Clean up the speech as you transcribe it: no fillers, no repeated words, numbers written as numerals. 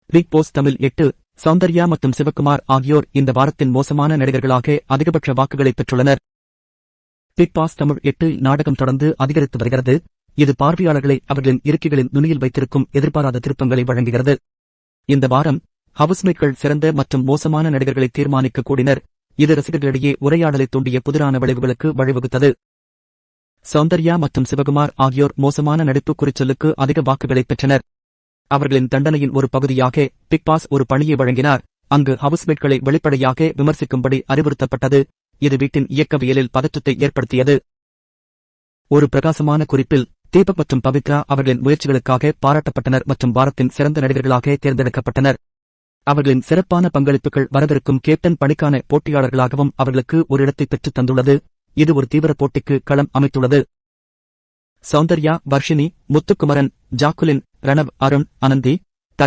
Big pass Tamil 8 Soundarya மற்றும் சிவகுமார் ஆகியோர் இந்த வாரத்தின் மோசமான நடிகர்களாக அதிகபட்ச வாக்குகளை பெற்றுள்ளனர். பிக் பாஸ் தமிழ் 8 நாடகம் தொடர்ந்து அதிகரித்து வருகிறது. இது பார்வையாளர்களை அவர்களின் இருக்கைகளின் நுனியில் வைத்திருக்கும் எதிர்பாராத திருப்பங்களை வழங்குகிறது. இந்த வாரம் ஹவுஸ்மேட்கள் சிறந்த மற்றும் மோசமான நடிகர்களை தீர்மானிக்க கூடினர். இது ரசிகர்களிடையே உரையாடலை தூண்டிய புதிரான விளைவுகளுக்கு வழிவகுத்தது. சௌந்தர்யா மற்றும் சிவகுமார் ஆகியோர் மோசமான நடிப்பு குறிச்சொல்லுக்கு அதிக வாக்குகளை பெற்றனர். அவர்களின் தண்டனையின் ஒரு பகுதியாக பிக் பாஸ் ஒரு பணியை வழங்கினார். அங்கு ஹவுஸ்மேட்களை வெளிப்படையாக விமர்சிக்கும்படி அறிவுறுத்தப்பட்டது. இது வீட்டின் இயக்கவியலில் பதற்றத்தை ஏற்படுத்தியது. ஒரு பிரகாசமான குறிப்பில் தீபக் மற்றும் பவித்ரா அவர்களின் முயற்சிகளுக்காக பாராட்டப்பட்டனர் மற்றும் வாரத்தின் சிறந்த நடிகர்களாக தேர்ந்தெடுக்கப்பட்டனர். அவர்களின் சிறப்பான பங்களிப்புகள் வரவிருக்கும் கேப்டன் பணிக்கான போட்டியாளர்களாகவும் அவர்களுக்கு ஒரு இடத்தை பெற்றுத் தந்துள்ளது. இது ஒரு தீவிர போட்டிக்கு களம் அமைத்துள்ளது. சௌந்தர்யா, வர்ஷினி, முத்துக்குமரன், ஜாக்குலின், ரணவ், அருண், அனந்தி,